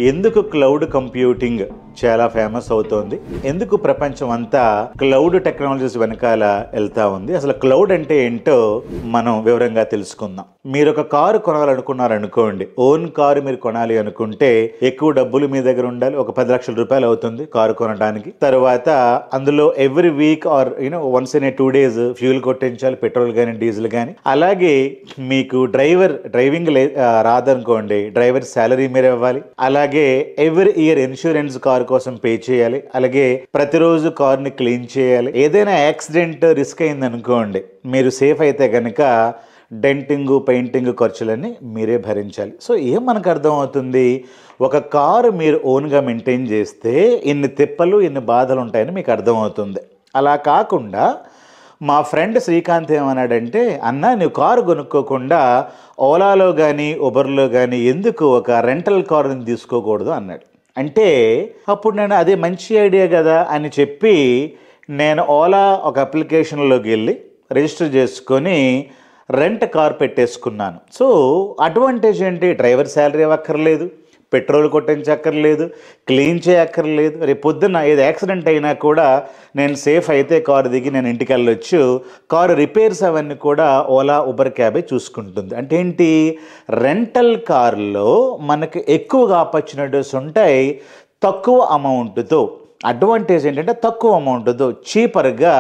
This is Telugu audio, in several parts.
ఎందుకు క్లౌడ్ కంప్యూటింగ్ చాలా ఫేమస్ అవుతోంది, ఎందుకు ప్రపంచం అంతా క్లౌడ్ టెక్నాలజీస్ వెనకాల వెళ్తా ఉంది, అసలు క్లౌడ్ అంటే ఏంటో మనం వివరంగా తెలుసుకుందాం. మీరు ఒక కారు కొనాలనుకున్నారనుకోండి, ఓన్ కారు మీరు కొనాలి అనుకుంటే ఎక్కువ డబ్బులు మీ దగ్గర ఉండాలి. ఒక 10 లక్షల రూపాయలు అవుతుంది కారు కొనడానికి. తర్వాత అందులో every week or once in 2 days fuel కొట్టించాలి, పెట్రోల్ కానీ డీజిల్ కానీ. అలాగే మీకు డ్రైవింగ్ రాదనుకోండి, డ్రైవర్ శాలరీ మీరు ఇవ్వాలి. అలాగే ఎవ్రీ ఇయర్ ఇన్సూరెన్స్ కారు కోసం పే చేయాలి. అలాగే ప్రతిరోజు కార్ని క్లీన్ చేయాలి. ఏదైనా యాక్సిడెంట్ రిస్క్ అయింది అనుకోండి, మీరు సేఫ్ అయితే కనుక డెంటింగ్ పెయింటింగ్ ఖర్చులన్నీ మీరే భరించాలి. సో ఏం మనకు అర్థమవుతుంది, ఒక కారు మీరు ఓన్గా మెయింటైన్ చేస్తే ఇన్ని తిప్పలు ఇన్ని బాధలు ఉంటాయని మీకు అర్థమవుతుంది. అలా కాకుండా మా ఫ్రెండ్ శ్రీకాంత్ ఏమన్నాడంటే, అన్న నువ్వు కారు కొనుక్కోకుండా ఓలాలో కానీ ఉబర్లో కానీ ఎందుకు ఒక రెంటల్ కారుని తీసుకోకూడదు అన్నాడు. అంటే అప్పుడు నేను అదే మంచి ఐడియా కదా అని చెప్పి నేను ఓలా ఒక అప్లికేషన్లోకి వెళ్ళి రిజిస్టర్ చేసుకొని రెంట్ కార్ పెట్టేసుకున్నాను. సో అడ్వాంటేజ్ ఏంటి, డ్రైవర్ శాలరీ ఇవ్వక్కర్లేదు, పెట్రోల్ కొట్టించక్కర్లేదు, క్లీన్ చేయక్కర్లేదు. రేపు పొద్దున్న ఏదో యాక్సిడెంట్ అయినా కూడా నేను సేఫ్ అయితే కారు దిగి నేను ఇంటికి వెళ్ళొచ్చు. కారు రిపేర్స్ అవన్నీ కూడా ఓలా ఉబర్ క్యాబే చూసుకుంటుంది. అంటే ఏంటి, రెంటల్ కార్లో మనకు ఎక్కువగా ఆపర్చునిటీస్ ఉంటాయి తక్కువ అమౌంట్తో. అడ్వాంటేజ్ ఏంటంటే తక్కువ అమౌంట్తో చీపర్గా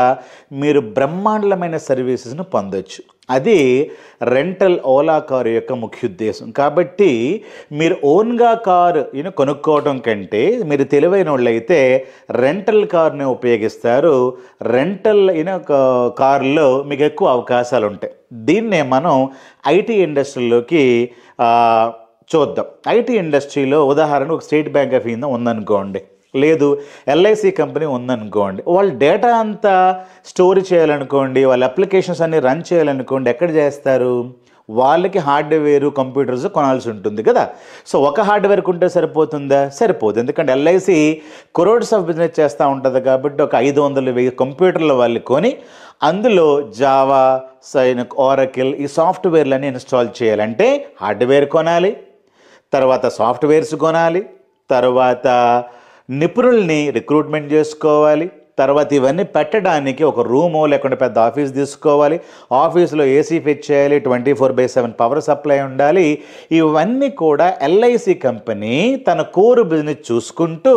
మీరు బ్రహ్మాండమైన సర్వీసెస్ను పొందొచ్చు. అది రెంటల్ ఓలా కారు యొక్క ముఖ్య ఉద్దేశం. కాబట్టి మీరు ఓన్గా కారు కొనుక్కోవడం కంటే మీరు తెలివైన వాళ్ళు అయితే రెంటల్ కార్ని ఉపయోగిస్తారు. రెంటల్ కారులో మీకు ఎక్కువ అవకాశాలు ఉంటాయి. దీన్నే మనం ఐటీ ఇండస్ట్రీలోకి చూద్దాం. ఐటీ ఇండస్ట్రీలో ఉదాహరణ ఒక స్టేట్ బ్యాంక్ ఆఫ్ ఇండియా ఉందనుకోండి, లేదు ఎల్ఐసి కంపెనీ ఉందనుకోండి. వాళ్ళు డేటా అంతా స్టోర్ చేయాలనుకోండి, వాళ్ళ అప్లికేషన్స్ అన్ని రన్ చేయాలనుకోండి, ఎక్కడ చేస్తారు, వాళ్ళకి హార్డ్వేర్ కంప్యూటర్స్ కొనాల్సి ఉంటుంది కదా. సో ఒక హార్డ్వేర్ కొంటే సరిపోతుందా, సరిపోదు. ఎందుకంటే ఎల్ఐసి క్రోర్స్ ఆఫ్ బిజినెస్ చేస్తూ ఉంటుంది కాబట్టి ఒక 500,000 కంప్యూటర్లు వాళ్ళు కొని అందులో జావా, ఓరకిల్ ఈ సాఫ్ట్వేర్లన్నీ ఇన్స్టాల్ చేయాలంటే హార్డ్వేర్ కొనాలి, తర్వాత సాఫ్ట్వేర్స్ కొనాలి, తర్వాత నిపుణుల్ని రిక్రూట్మెంట్ చేసుకోవాలి, తర్వాత ఇవన్నీ పెట్టడానికి ఒక రూమో లేకుంటే పెద్ద ఆఫీస్ తీసుకోవాలి, ఆఫీస్లో ఏసీ ఫిట్ చేయాలి, 24/7 పవర్ సప్లై ఉండాలి. ఇవన్నీ కూడా ఎల్ఐసి కంపెనీ తన కోర్ బిజినెస్ చూసుకుంటూ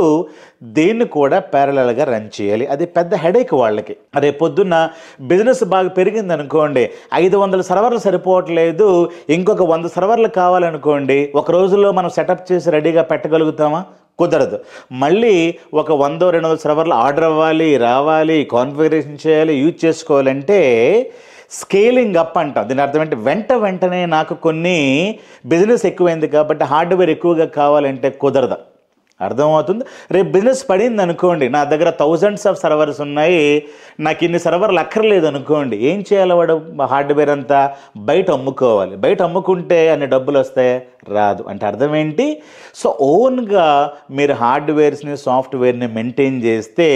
దీన్ని కూడా ప్యారలల్గా రన్ చేయాలి. అది పెద్ద హెడేక్ వాళ్ళకి. రేపు పొద్దున్న బిజినెస్ బాగా పెరిగింది అనుకోండి, 500 సర్వర్లు సరిపోవట్లేదు, ఇంకొక 100 సర్వర్లు కావాలనుకోండి, ఒక రోజుల్లో మనం సెటప్ చేసి రెడీగా పెట్టగలుగుతామా, కుదరదు. మళ్ళీ ఒక 100-200 సర్వర్లు ఆర్డర్ అవ్వాలి, రావాలి, కాన్ఫిగరేషన్ చేయాలి, యూజ్ చేసుకోవాలంటే స్కేలింగ్ అప్ అంటాం. దీని అర్థం ఏంటి, వెంటనే నాకు కొన్ని బిజినెస్ ఎక్కువైంది కాబట్టి హార్డ్వేర్ ఎక్కువగా కావాలంటే కుదరదు. అర్థమవుతుంది. రేపు బిజినెస్ పడింది అనుకోండి, నా దగ్గర థౌజండ్స్ ఆఫ్ సర్వర్స్ ఉన్నాయి, నాకు ఇన్ని సర్వర్లు అక్కర్లేదు అనుకోండి, ఏం చేయాలి, వాడు హార్డ్వేర్ అంతా బయట అమ్ముకోవాలి. బయట అమ్ముకుంటే అన్ని డబ్బులు వస్తాయి, రాదు. అంటే అర్థం ఏంటి, సో ఓన్గా మీరు హార్డ్వేర్స్ని సాఫ్ట్వేర్ని మెయింటైన్ చేస్తే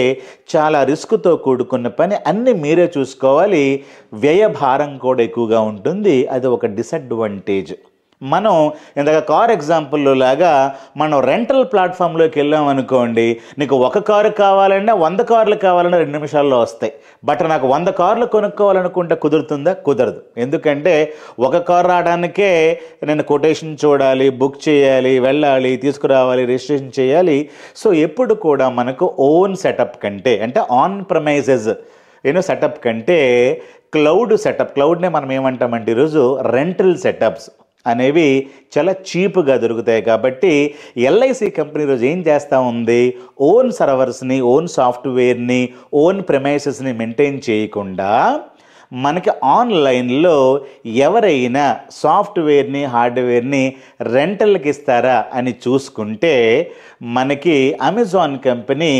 చాలా రిస్క్తో కూడుకున్న పని, అన్నీ మీరే చూసుకోవాలి, వ్యయ భారం కూడా ఎక్కువగా ఉంటుంది. అది ఒక డిసడ్వాంటేజ్. మనం ఇందాక కార్ ఎగ్జాంపుల్లో లాగా మనం రెంటల్ ప్లాట్ఫామ్లోకి వెళ్ళాం అనుకోండి, నీకు ఒక కారు కావాలన్నా 100 కార్లు కావాలన్నా 2 నిమిషాల్లో వస్తాయి. బట్ నాకు 100 కార్లు కొనుక్కోవాలనుకుంటే కుదురుతుందా, కుదరదు. ఎందుకంటే ఒక కారు రావడానికే నేను కొటేషన్ చూడాలి, బుక్ చేయాలి, వెళ్ళాలి, తీసుకురావాలి, రిజిస్ట్రేషన్ చేయాలి. సో ఎప్పుడు కూడా మనకు ఓన్ సెటప్ కంటే, అంటే ఆన్ ప్రెమైసెస్ సెటప్ కంటే క్లౌడ్నే మనం ఏమంటామంటే ఈరోజు రెంటల్ సెటప్స్ అనేవి చాలా చీప్గా దొరుకుతాయి. కాబట్టి ఎల్ఐసి కంపెనీ రోజు ఏం చేస్తూ ఉంది, ఓన్ సర్వర్స్ని, ఓన్ సాఫ్ట్వేర్ని, ఓన్ ప్రెమైసెస్ని మెయింటైన్ చేయకుండా మనకి ఆన్లైన్లో ఎవరైనా సాఫ్ట్వేర్ని హార్డ్వేర్ని రెంటల్కి ఇస్తారా అని చూసుకుంటే మనకి అమెజాన్ కంపెనీ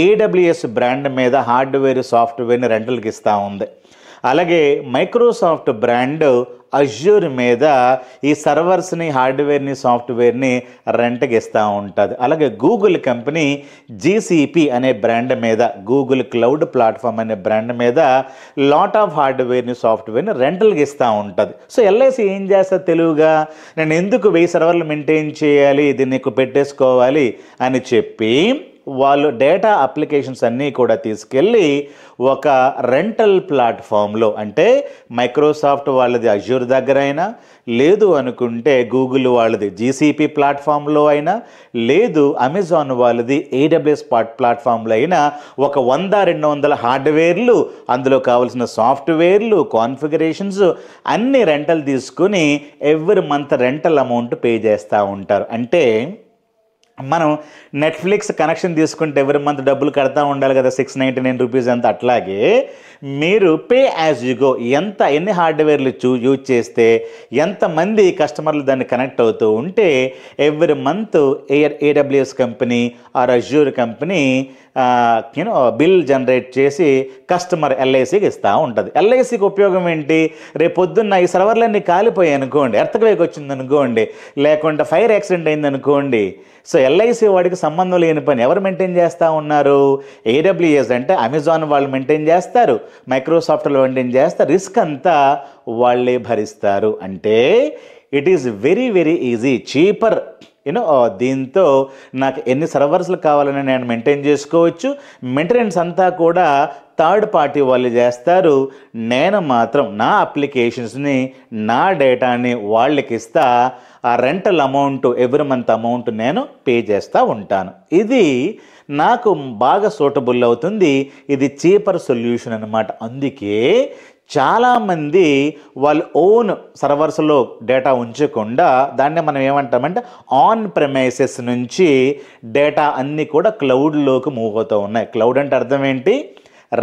AWS బ్రాండ్ మీద హార్డ్వేర్ సాఫ్ట్వేర్ని రెంటల్కి ఇస్తూ ఉంది. అలాగే మైక్రోసాఫ్ట్ బ్రాండ్ అజ్యూర్ మీద ఈ సర్వర్స్ని, హార్డ్వేర్ని, సాఫ్ట్వేర్ని రెంట్కి ఇస్తూ ఉంటుంది. అలాగే గూగుల్ కంపెనీ జీసీపీ అనే బ్రాండ్ మీద, గూగుల్ క్లౌడ్ ప్లాట్ఫామ్ అనే బ్రాండ్ మీద లాట్ ఆఫ్ హార్డ్వేర్ని, సాఫ్ట్వేర్ని రెంటల్కి ఇస్తూ ఉంటుంది. సో ఎల్ఐసి ఏం చేస్తుంది తెలివిగా, నేను ఎందుకు 1000 సర్వర్లు మెయింటైన్ చేయాలి, ఇది నీకు పెట్టేసుకోవాలి అని చెప్పి వాళ్ళు డేటా అప్లికేషన్స్ అన్నీ కూడా తీసుకెళ్ళి ఒక రెంటల్ ప్లాట్ఫామ్లో, అంటే మైక్రోసాఫ్ట్ వాళ్ళది అజ్యూర్ దగ్గర అయినా, లేదు అనుకుంటే గూగుల్ వాళ్ళది జీసీపీ ప్లాట్ఫామ్లో అయినా, లేదు అమెజాన్ వాళ్ళది ఏడబ్ల్యూఎస్ ప్లాట్ఫామ్లో అయినా ఒక 100-200 హార్డ్వేర్లు, అందులో కావాల్సిన సాఫ్ట్వేర్లు, కాన్ఫిగరేషన్స్ అన్ని రెంటల్ తీసుకుని every month rental amount pay చేస్తూ ఉంటారు. అంటే మనం నెట్ఫ్లిక్స్ కనెక్షన్ తీసుకుంటే ఎవ్రీ మంత్ డబ్బులు కడతా ఉండాలి కదా, 699 రూపీస్ అంత. అట్లాగే మీరు పే యాజ్ యు గో, ఎన్ని హార్డ్వేర్లు యూజ్ చేస్తే ఎంతమంది కస్టమర్లు దాన్ని కనెక్ట్ అవుతూ ఉంటే every month AWS company or Azure company bill generate చేసి కస్టమర్ ఎల్ఐసికి ఇస్తూ ఉంటుంది. ఎల్ఐసికి ఉపయోగం ఏంటి, రేపు పొద్దున్న ఈ సర్వర్లన్నీ కాలిపోయాయి అనుకోండి, ఎర్త్క్వేక్ వచ్చింది అనుకోండి, లేకుంటే ఫైర్ యాక్సిడెంట్ అయింది అనుకోండి, సో ఎల్ఐసి వాడికి సంబంధం లేని పని ఎవరు మెయింటైన్ చేస్తూ ఉన్నారు, ఏడబ్ల్యూఎస్ అంటే అమెజాన్ వాళ్ళు మెయింటైన్ చేస్తారు, మైక్రోసాఫ్ట్లో మెయింటైన్ చేస్తారు, రిస్క్ అంతా వాళ్ళే భరిస్తారు. అంటే it is very very easy, cheaper. దీంతో నాకు ఎన్ని సర్వర్స్లు కావాలని నేను మెయింటైన్ చేసుకోవచ్చు. మెయింటెనెన్స్ అంతా కూడా థర్డ్ పార్టీ వాళ్ళు చేస్తారు. నేను మాత్రం నా అప్లికేషన్స్ని, నా డేటాని వాళ్ళకి ఇస్తా. ఆ rental amount, every month amount నేను పే చేస్తూ ఉంటాను. ఇది నాకు బాగా సూటబుల్ అవుతుంది. ఇది చీపర్ సొల్యూషన్ అన్నమాట. అందుకే చాలామంది వాళ్ళు ఓన్ సర్వర్స్లో డేటా ఉంచకుండా దాన్ని మనం ఏమంటామంటే ఆన్ ప్రెమైసెస్ నుంచి డేటా అన్నీ కూడా క్లౌడ్లోకి మూవ్ అవుతూ ఉన్నాయి. క్లౌడ్ అంటే అర్థం ఏంటి,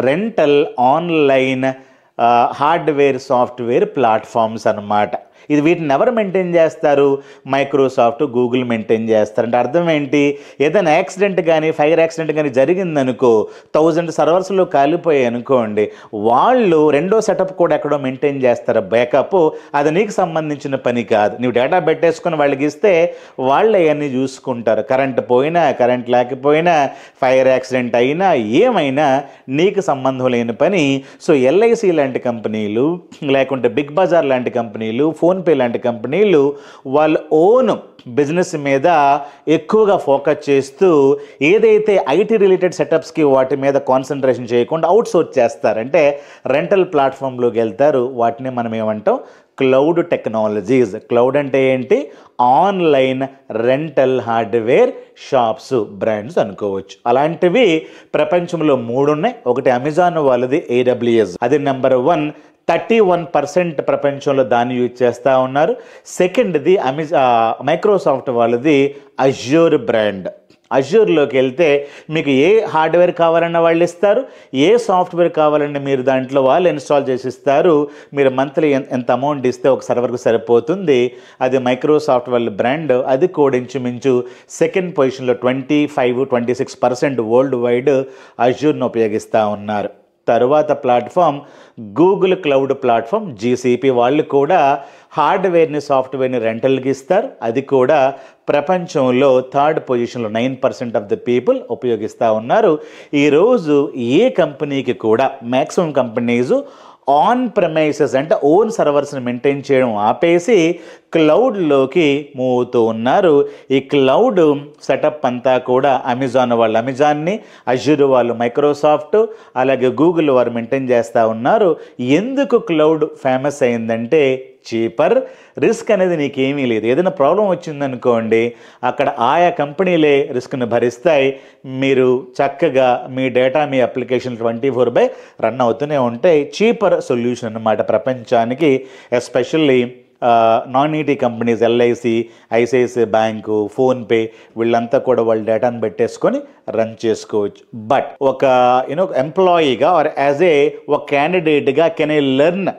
rental online hardware software platforms అన్నమాట. ఇది వీటిని ఎవరు మెయింటైన్ చేస్తారు, మైక్రోసాఫ్ట్, గూగుల్ మెయింటైన్ చేస్తారు. అంటే అర్థం ఏంటి, ఏదైనా యాక్సిడెంట్ కానీ ఫైర్ యాక్సిడెంట్ కానీ జరిగిందనుకో, 1000 సర్వర్స్లో కాలిపోయాయి అనుకోండి, వాళ్ళు రెండో సెటప్ కూడా ఎక్కడో మెయింటైన్ చేస్తారు, బ్యాకప్. అది నీకు సంబంధించిన పని కాదు. నువ్వు డేటా పెట్టేసుకుని వాళ్ళకి ఇస్తే వాళ్ళే అన్నీ చూసుకుంటారు. కరెంట్ పోయినా, కరెంట్ లేకపోయినా, ఫైర్ యాక్సిడెంట్ అయినా, ఏమైనా నీకు సంబంధం లేని పని. సో ఎల్ఐసి లాంటి కంపెనీలు, లేకుంటే బిగ్ బజార్ లాంటి కంపెనీలు, ఫోన్పే లాంటి కంపెనీలు వాళ్ళ ఓన్ బిజినెస్ మీద ఎక్కువగా ఫోకస్ చేస్తూ ఏదైతే ఐటీ రిలేటెడ్ సెటప్స్కి వాటి మీద కాన్సన్ట్రేషన్ చేయకుండా అవుట్సోర్స్ చేస్తారు. అంటే రెంటల్ ప్లాట్ఫామ్లోకి వెళ్తారు. వాటిని మనం ఏమంటాం, క్లౌడ్ టెక్నాలజీస్. క్లౌడ్ అంటే ఏంటి, online rental hardware shops, brands అనుకోవచ్చు. అలాంటివి ప్రపంచంలో 3 ఉన్నాయి. ఒకటి అమెజాన్ వాళ్ళది ఏడబ్ల్యూఎస్, అది నెంబర్ 1, 31% ప్రపంచంలో దాన్ని యూజ్ చేస్తూ ఉన్నారు. సెకండ్ది మైక్రోసాఫ్ట్ వాళ్ళది అజ్యూర్ బ్రాండ్. అజ్యూర్లోకి వెళ్తే మీకు ఏ హార్డ్వేర్ కావాలన్నా వాళ్ళు ఇస్తారు, ఏ సాఫ్ట్వేర్ కావాలన్నా మీరు దాంట్లో వాళ్ళు ఇన్స్టాల్ చేసి ఇస్తారు. మీరు మంత్లీ ఎంత అమౌంట్ ఇస్తే ఒక సర్వర్కి సరిపోతుంది. అది మైక్రోసాఫ్ట్ వాళ్ళ బ్రాండ్. అది కూడా ఇంచుమించు సెకండ్ పొజిషన్లో 25-26% వరల్డ్ వైడ్ అజ్యూర్ను ఉపయోగిస్తూ ఉన్నారు. తరువాత platform Google cloud platform GCP. వాళ్ళు కూడా హార్డ్వేర్ని, సాఫ్ట్వేర్ని రెంటల్కి ఇస్తారు. అది కూడా ప్రపంచంలో థర్డ్ పొజిషన్లో 9% ఆఫ్ ద పీపుల్ ఉపయోగిస్తూ ఉన్నారు. ఈరోజు ఏ కంపెనీకి కూడా మ్యాక్సిమం కంపెనీస్ ఆన్ ప్రెమైసెస్ అంటే ఓన్ సర్వర్స్ని మెయింటైన్ చేయడం ఆపేసి క్లౌడ్లోకి మూవ్ అవుతూ ఉన్నారు. ఈ క్లౌడ్ సెటప్ అంతా కూడా అమెజాన్ వాళ్ళు అమెజాన్ని, అజ్యూర్ వాళ్ళు మైక్రోసాఫ్ట్, అలాగే గూగుల్ వారు మెయింటైన్ చేస్తూ ఉన్నారు. ఎందుకు క్లౌడ్ ఫేమస్ అయిందంటే చీపర్, రిస్క్ అనేది నీకేమీ లేదు. ఏదైనా ప్రాబ్లం వచ్చిందనుకోండి, అక్కడ ఆయా కంపెనీలే రిస్క్ని భరిస్తాయి. మీరు చక్కగా మీ డేటా, మీ అప్లికేషన్ 24/7 రన్ అవుతూనే ఉంటాయి. చీపర్ సొల్యూషన్ అన్నమాట ప్రపంచానికి. Especially non IT companies, LIC, ICICI bank, PhonePe, వీళ్ళంతా కూడా వాళ్ళ డేటాను పెట్టేసుకొని రన్ చేసుకోవచ్చు. బట్ ఒక ఎంప్లాయీగా ఆర్ యాజ్ ఒక క్యాండిడేట్గా కెన్ ఐ లెర్న్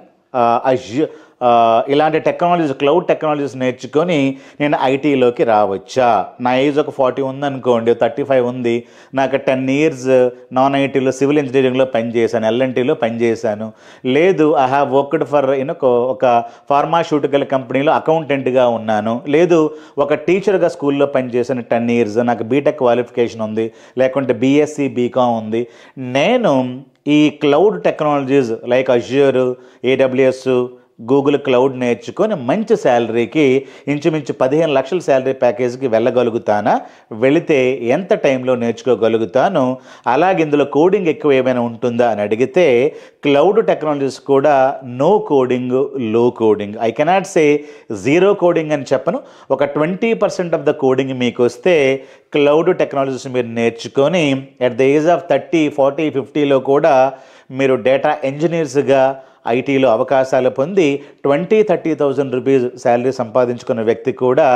ఇలాంటి టెక్నాలజీస్, క్లౌడ్ టెక్నాలజీస్ నేర్చుకొని నేను ఐటీలోకి రావచ్చా? నా ఏజ్ ఒక 40 ఉందనుకోండి, 35 ఉంది, నాకు 10 years నాన్ ఐటీలో సివిల్ ఇంజనీరింగ్లో పనిచేశాను, ఎల్ఎన్టీలో పనిచేశాను. లేదు, ఐ హ్యావ్ వర్క్డ్ ఫర్ ఒక ఫార్మాస్యూటికల్ కంపెనీలో అకౌంటెంట్గా ఉన్నాను. లేదు, ఒక టీచర్గా స్కూల్లో పనిచేశాను 10 years, నాకు బీటెక్ క్వాలిఫికేషన్ ఉంది, లేకుంటే బీఎస్సీ బీకామ్ ఉంది. నేను ఈ cloud technologies like Azure, AWS, Google cloud నేర్చుకొని మంచి శాలరీకి, ఇంచుమించు 15 లక్షల శాలరీ ప్యాకేజ్కి వెళ్ళగలుగుతానా? వెళితే ఎంత టైంలో నేర్చుకోగలుగుతాను? అలాగే ఇందులో కోడింగ్ ఎక్కువ ఏమైనా ఉంటుందా అని అడిగితే, క్లౌడ్ టెక్నాలజీస్ కూడా నో కోడింగ్, లో coding. I cannot say zero coding అని చెప్పను. ఒక 20% ఆఫ్ ద కోడింగ్ మీకు వస్తే క్లౌడ్ టెక్నాలజీస్ మీరు నేర్చుకొని ఎట్ ద ఏజ్ ఆఫ్ 30, 40, 50లో కూడా మీరు డేటా ఇంజనీర్స్గా ఐటీలో అవకాశాలు పొంది 20-30,000 రూపీస్ శాలరీ సంపాదించుకున్న వ్యక్తి కూడా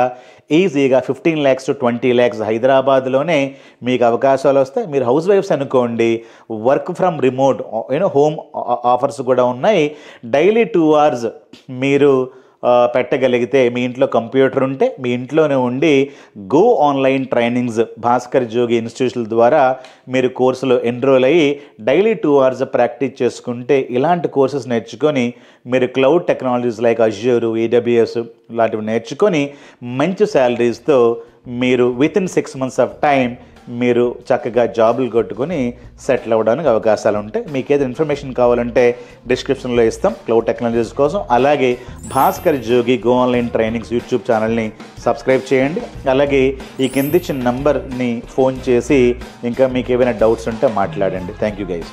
ఈజీగా 15 lakhs to 20 lakhs హైదరాబాద్లోనే మీకు అవకాశాలు వస్తాయి. మీరు హౌస్ వైఫ్స్ అనుకోండి, work from remote home offers కూడా ఉన్నాయి. డైలీ 2 hours మీరు పెట్టగలిగితే, మీ ఇంట్లో కంప్యూటర్ ఉంటే మీ ఇంట్లోనే ఉండి గో ఆన్లైన్ ట్రైనింగ్స్ భాస్కర్ జోగి ఇన్స్టిట్యూషన్ల ద్వారా మీరు కోర్సులో ఎన్రోల్ అయ్యి డైలీ 2 hours ప్రాక్టీస్ చేసుకుంటే, ఇలాంటి కోర్సెస్ నేర్చుకొని మీరు cloud technologies like Azure, AWS లాంటివి నేర్చుకొని మంచి శాలరీస్తో మీరు వితిన్ 6 months ఆఫ్ టైం మీరు చక్కగా జాబులు కొట్టుకొని సెటిల్ అవ్వడానికి అవకాశాలు ఉంటాయి. మీకు ఏదైనా ఇన్ఫర్మేషన్ కావాలంటే డిస్క్రిప్షన్లో ఇస్తాం క్లౌడ్ టెక్నాలజీస్ కోసం. అలాగే భాస్కర్ జోగి గో ఆన్లైన్ ట్రైనింగ్స్ యూట్యూబ్ ఛానల్ని సబ్స్క్రైబ్ చేయండి. అలాగే ఈ కింది ఇచ్చిన నంబర్ని ఫోన్ చేసి ఇంకా మీకు ఏమైనా డౌట్స్ ఉంటే మాట్లాడండి. Thank you guys.